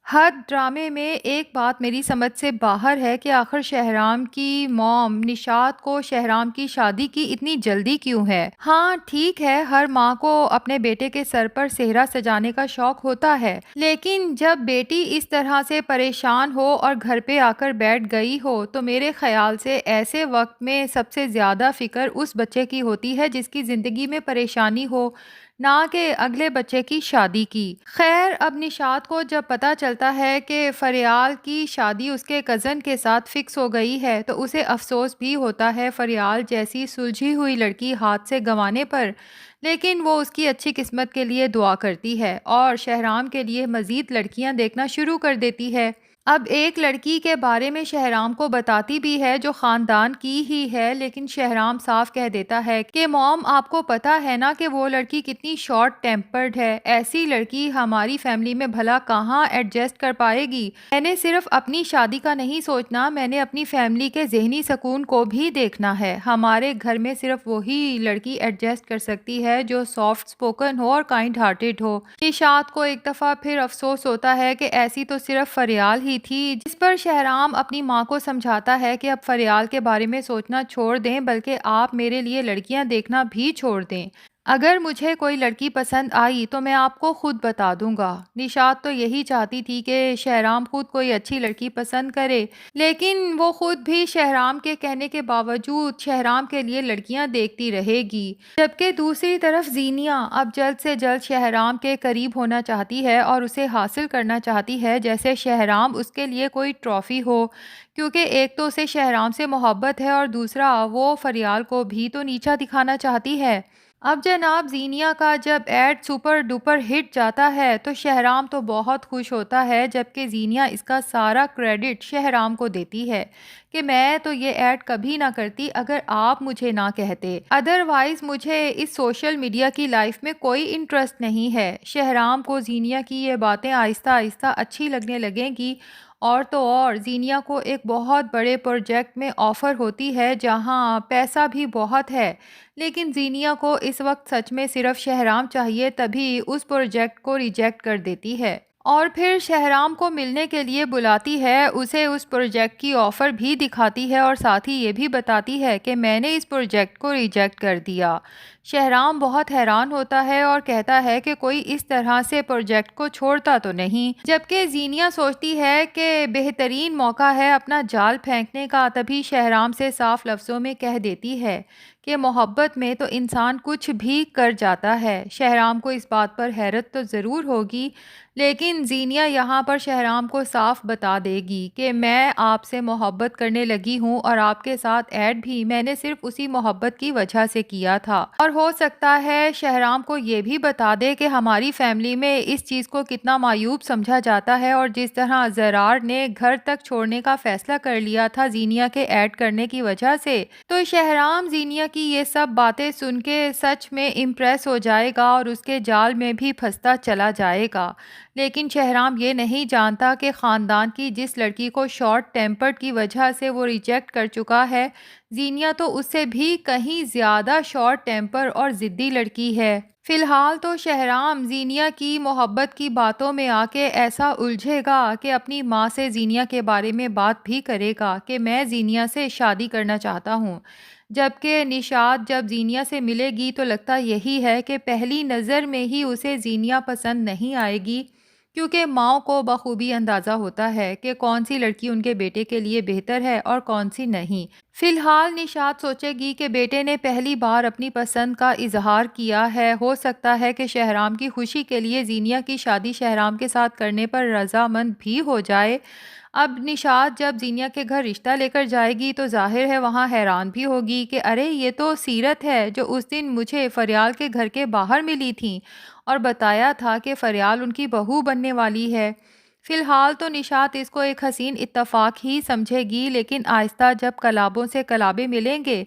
ہر ڈرامے میں ایک بات میری سمجھ سے باہر ہے کہ آخر شہرام کی موم نشاط کو شہرام کی شادی کی اتنی جلدی کیوں ہے؟ ہاں ٹھیک ہے، ہر ماں کو اپنے بیٹے کے سر پر صحرا سجانے کا شوق ہوتا ہے، لیکن جب بیٹی اس طرح سے پریشان ہو اور گھر پہ آ کر بیٹھ گئی ہو تو میرے خیال سے ایسے وقت میں سب سے زیادہ فکر اس بچے کی ہوتی ہے جس کی زندگی میں پریشانی ہو، نہ کہ اگلے بچے کی شادی کی۔ خیر، اب نشاط کو جب پتہ چلتا ہے کہ فریال کی شادی اس کے کزن کے ساتھ فکس ہو گئی ہے تو اسے افسوس بھی ہوتا ہے فریال جیسی سلجھی ہوئی لڑکی ہاتھ سے گنوانے پر، لیکن وہ اس کی اچھی قسمت کے لیے دعا کرتی ہے اور شہرام کے لیے مزید لڑکیاں دیکھنا شروع کر دیتی ہے۔ اب ایک لڑکی کے بارے میں شہرام کو بتاتی بھی ہے جو خاندان کی ہی ہے، لیکن شہرام صاف کہہ دیتا ہے کہ موم آپ کو پتا ہے نا کہ وہ لڑکی کتنی شارٹ ٹیمپرڈ ہے، ایسی لڑکی ہماری فیملی میں بھلا کہاں ایڈجسٹ کر پائے گی۔ میں نے صرف اپنی شادی کا نہیں سوچنا، میں نے اپنی فیملی کے ذہنی سکون کو بھی دیکھنا ہے۔ ہمارے گھر میں صرف وہی لڑکی ایڈجسٹ کر سکتی ہے جو سافٹ سپوکن ہو اور کائنڈ ہارٹیڈ ہو۔ نشاط کو ایک دفعہ پھر افسوس ہوتا ہے کہ ایسی تو صرف فریال ہی تھی، جس پر شہرام اپنی ماں کو سمجھاتا ہے کہ اب فریال کے بارے میں سوچنا چھوڑ دیں، بلکہ آپ میرے لیے لڑکیاں دیکھنا بھی چھوڑ دیں۔ اگر مجھے کوئی لڑکی پسند آئی تو میں آپ کو خود بتا دوں گا۔ نشاط تو یہی چاہتی تھی کہ شہرام خود کوئی اچھی لڑکی پسند کرے، لیکن وہ خود بھی شہرام کے کہنے کے باوجود شہرام کے لیے لڑکیاں دیکھتی رہے گی، جبکہ دوسری طرف زینیا اب جلد سے جلد شہرام کے قریب ہونا چاہتی ہے اور اسے حاصل کرنا چاہتی ہے جیسے شہرام اس کے لیے کوئی ٹرافی ہو، کیونکہ ایک تو اسے شہرام سے محبت ہے اور دوسرا وہ فریال کو بھی تو نیچا دکھانا چاہتی ہے۔ اب جناب زینیا کا جب ایڈ سپر ڈوپر ہٹ جاتا ہے تو شہرام تو بہت خوش ہوتا ہے، جبکہ زینیا اس کا سارا کریڈٹ شہرام کو دیتی ہے کہ میں تو یہ ایڈ کبھی نہ کرتی اگر آپ مجھے نہ کہتے، ادروائز مجھے اس سوشل میڈیا کی لائف میں کوئی انٹرسٹ نہیں ہے۔ شہرام کو زینیا کی یہ باتیں آہستہ آہستہ اچھی لگنے لگیں گی، اور تو اور زینیا کو ایک بہت بڑے پروجیکٹ میں آفر ہوتی ہے جہاں پیسہ بھی بہت ہے، لیکن زینیا کو اس وقت سچ میں صرف شہرام چاہیے، تبھی اس پروجیکٹ کو ریجیکٹ کر دیتی ہے اور پھر شہرام کو ملنے کے لیے بلاتی ہے، اسے اس پروجیکٹ کی آفر بھی دکھاتی ہے اور ساتھ ہی یہ بھی بتاتی ہے کہ میں نے اس پروجیکٹ کو ریجیکٹ کر دیا۔ شہرام بہت حیران ہوتا ہے اور کہتا ہے کہ کوئی اس طرح سے پروجیکٹ کو چھوڑتا تو نہیں، جبکہ زینیا سوچتی ہے کہ بہترین موقع ہے اپنا جال پھینکنے کا، تبھی شہرام سے صاف لفظوں میں کہہ دیتی ہے کہ محبت میں تو انسان کچھ بھی کر جاتا ہے۔ شہرام کو اس بات پر حیرت تو ضرور ہوگی، لیکن زینیا یہاں پر شہرام کو صاف بتا دے گی کہ میں آپ سے محبت کرنے لگی ہوں اور آپ کے ساتھ ایڈ بھی میں نے صرف اسی محبت کی وجہ سے کیا تھا، اور ہو سکتا ہے شہرام کو یہ بھی بتا دے کہ ہماری فیملی میں اس چیز کو کتنا معیوب سمجھا جاتا ہے، اور جس طرح زرار نے گھر تک چھوڑنے کا فیصلہ کر لیا تھا زینیا کے ایڈ کرنے کی وجہ سے، تو شہرام زینیا کی یہ سب باتیں سن کے سچ میں امپریس ہو جائے گا اور اس کے جال میں بھی پھنستا چلا جائے گا۔ لیکن شہرام یہ نہیں جانتا کہ خاندان کی جس لڑکی کو شارٹ ٹیمپرڈ کی وجہ سے وہ ریجیکٹ کر چکا ہے، زینیا تو اس سے بھی کہیں زیادہ شارٹ ٹیمپر اور ضدی لڑکی ہے۔ فی الحال تو شہرام زینیا کی محبت کی باتوں میں آ کے ایسا الجھے گا کہ اپنی ماں سے زینیا کے بارے میں بات بھی کرے گا کہ میں زینیا سے شادی کرنا چاہتا ہوں، جبکہ نشاط جب زینیا سے ملے گی تو لگتا یہی ہے کہ پہلی نظر میں ہی اسے زینیا پسند نہیں آئے گی، کیونکہ ماؤں کو بخوبی اندازہ ہوتا ہے کہ کون سی لڑکی ان کے بیٹے کے لیے بہتر ہے اور کون سی نہیں۔ فی الحال نشاط سوچے گی کہ بیٹے نے پہلی بار اپنی پسند کا اظہار کیا ہے، ہو سکتا ہے کہ شہرام کی خوشی کے لیے زینیا کی شادی شہرام کے ساتھ کرنے پر رضامند بھی ہو جائے۔ اب نشاط جب زینیا کے گھر رشتہ لے کر جائے گی تو ظاہر ہے وہاں حیران بھی ہوگی کہ ارے یہ تو سیرت ہے جو اس دن مجھے فریال کے گھر کے باہر ملی تھیں اور بتایا تھا کہ فریال ان کی بہو بننے والی ہے۔ فی الحال تو نشاط اس کو ایک حسین اتفاق ہی سمجھے گی، لیکن آہستہ جب کلابوں سے کلابے ملیں گے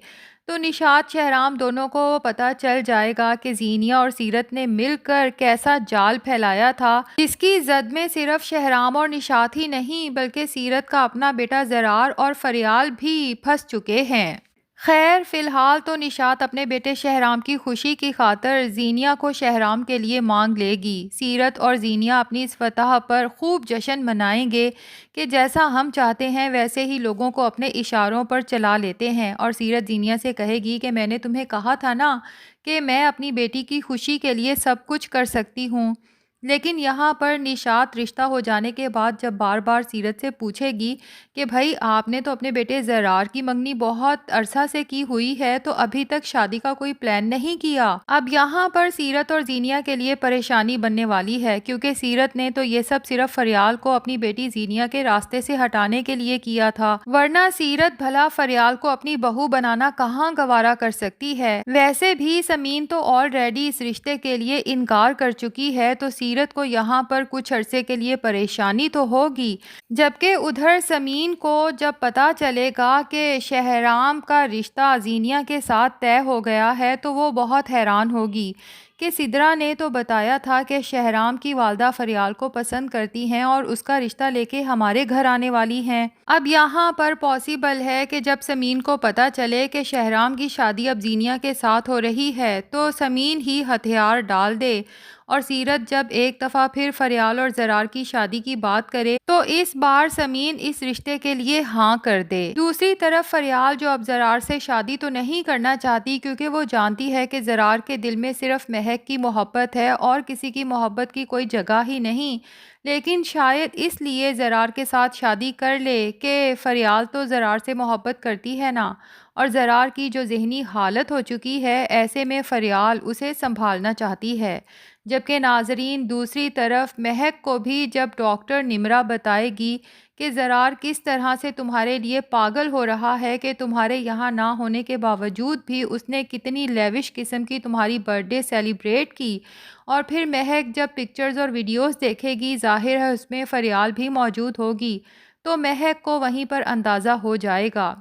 تو نشاط شہرام دونوں کو پتہ چل جائے گا کہ زینیا اور سیرت نے مل کر کیسا جال پھیلایا تھا، جس کی زد میں صرف شہرام اور نشاط ہی نہیں بلکہ سیرت کا اپنا بیٹا زرار اور فریال بھی پھنس چکے ہیں۔ خیر فی الحال تو نشاط اپنے بیٹے شہرام کی خوشی کی خاطر زینیہ کو شہرام کے لیے مانگ لے گی۔ سیرت اور زینیہ اپنی اس فتح پر خوب جشن منائیں گے کہ جیسا ہم چاہتے ہیں ویسے ہی لوگوں کو اپنے اشاروں پر چلا لیتے ہیں، اور سیرت زینیہ سے کہے گی کہ میں نے تمہیں کہا تھا نا کہ میں اپنی بیٹی کی خوشی کے لیے سب کچھ کر سکتی ہوں۔ لیکن یہاں پر نشاط رشتہ ہو جانے کے بعد جب بار بار سیرت سے پوچھے گی کہ بھائی آپ نے تو اپنے بیٹے زرار کی منگنی بہت عرصہ سے کی ہوئی ہے تو ابھی تک شادی کا کوئی پلان نہیں کیا۔ اب یہاں پر سیرت اور زینیہ کے لیے پریشانی بننے والی ہے، کیونکہ سیرت نے تو یہ سب صرف فریال کو اپنی بیٹی زینیہ کے راستے سے ہٹانے کے لیے کیا تھا، ورنہ سیرت بھلا فریال کو اپنی بہو بنانا کہاں گوارا کر سکتی ہے۔ ویسے بھی سمین تو آلریڈی اس رشتے کے لیے انکار کر چکی ہے، تو سیرت کو یہاں پر کچھ عرصے کے لیے پریشانی تو ہوگی، جبکہ ادھر سمین کو جب پتہ چلے گا کہ شہرام کا رشتہ زینیہ کے ساتھ طے ہو گیا ہے تو وہ بہت حیران ہوگی کہ سدرا نے تو بتایا تھا کہ شہرام کی والدہ فریال کو پسند کرتی ہیں اور اس کا رشتہ لے کے ہمارے گھر آنے والی ہیں۔ اب یہاں پر پاسبل ہے کہ جب سمین کو پتہ چلے کہ شہرام کی شادی اب زینیہ کے ساتھ ہو رہی ہے تو سمین ہی ہتھیار ڈال دے، اور سیرت جب ایک دفعہ پھر فریال اور زرار کی شادی کی بات کرے تو اس بار سمین اس رشتے کے لیے ہاں کر دے۔ دوسری طرف فریال جو اب زرار سے شادی تو نہیں کرنا چاہتی، کیونکہ وہ جانتی ہے کہ زرار کے دل میں صرف مہک کی محبت ہے اور کسی کی محبت کی کوئی جگہ ہی نہیں، لیکن شاید اس لیے زرار کے ساتھ شادی کر لے کہ فریال تو زرار سے محبت کرتی ہے نا، اور زرار کی جو ذہنی حالت ہو چکی ہے ایسے میں فریال اسے سنبھالنا چاہتی ہے۔ جبکہ ناظرین دوسری طرف مہک کو بھی جب ڈاکٹر نمرا بتائے گی کہ زرار کس طرح سے تمہارے لیے پاگل ہو رہا ہے کہ تمہارے یہاں نہ ہونے کے باوجود بھی اس نے کتنی لیوش قسم کی تمہاری برتھ ڈے سیلیبریٹ کی، اور پھر مہک جب پکچرز اور ویڈیوز دیکھے گی ظاہر ہے اس میں فریال بھی موجود ہوگی، تو مہک کو وہیں پر اندازہ ہو جائے گا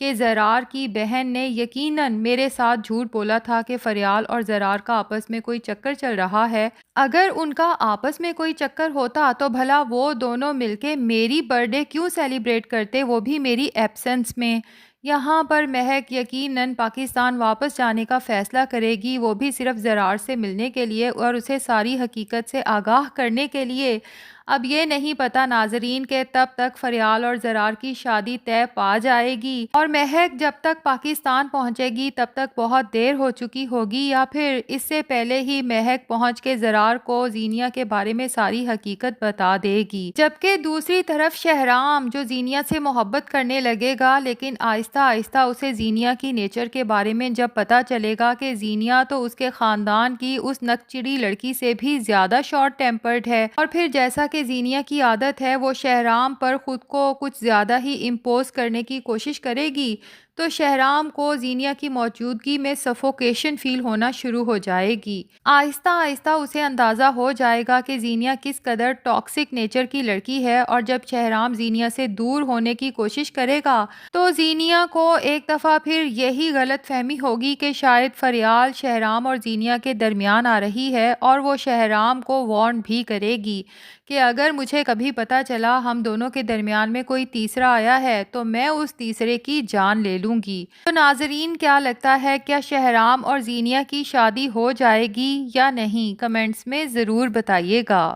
کہ زرار کی بہن نے یقیناً میرے ساتھ جھوٹ بولا تھا کہ فریال اور زرار کا آپس میں کوئی چکر چل رہا ہے۔ اگر ان کا آپس میں کوئی چکر ہوتا تو بھلا وہ دونوں مل کے میری برتھ ڈے کیوں سیلیبریٹ کرتے، وہ بھی میری ایبسنس میں۔ یہاں پر مہک یقیناً پاکستان واپس جانے کا فیصلہ کرے گی، وہ بھی صرف زرار سے ملنے کے لیے اور اسے ساری حقیقت سے آگاہ کرنے کے لیے۔ اب یہ نہیں پتا ناظرین کہ تب تک فریال اور زرار کی شادی طے پا جائے گی اور مہک جب تک پاکستان پہنچے گی تب تک بہت دیر ہو چکی ہوگی، یا پھر اس سے پہلے ہی مہک پہنچ کے زرار کو زینیہ کے بارے میں ساری حقیقت بتا دے گی۔ جبکہ دوسری طرف شہرام جو زینیہ سے محبت کرنے لگے گا، لیکن آہستہ آہستہ اسے زینیہ کی نیچر کے بارے میں جب پتا چلے گا کہ زینیہ تو اس کے خاندان کی اس نکچڑی لڑکی سے بھی زیادہ شارٹ ٹیمپرڈ ہے، اور پھر جیسا کہ زینیہ کی عادت ہے وہ شہرام پر خود کو کچھ زیادہ ہی امپوز کرنے کی کوشش کرے گی، تو شہرام کو زینیہ کی موجودگی میں سفوکیشن فیل ہونا شروع ہو جائے گی۔ آہستہ آہستہ اسے اندازہ ہو جائے گا کہ زینیہ کس قدر ٹاکسک نیچر کی لڑکی ہے، اور جب شہرام زینیہ سے دور ہونے کی کوشش کرے گا تو زینیہ کو ایک دفعہ پھر یہی غلط فہمی ہوگی کہ شاید فریال شہرام اور زینیہ کے درمیان آ رہی ہے، اور وہ شہرام کو وارن بھی کرے گی کہ اگر مجھے کبھی پتا چلا ہم دونوں کے درمیان میں کوئی تیسرا آیا ہے تو میں اس تیسرے کی جان لے لوں گی۔ تو ناظرین کیا لگتا ہے، کیا شہرام اور زینیہ کی شادی ہو جائے گی یا نہیں؟ کمنٹس میں ضرور بتائیے گا۔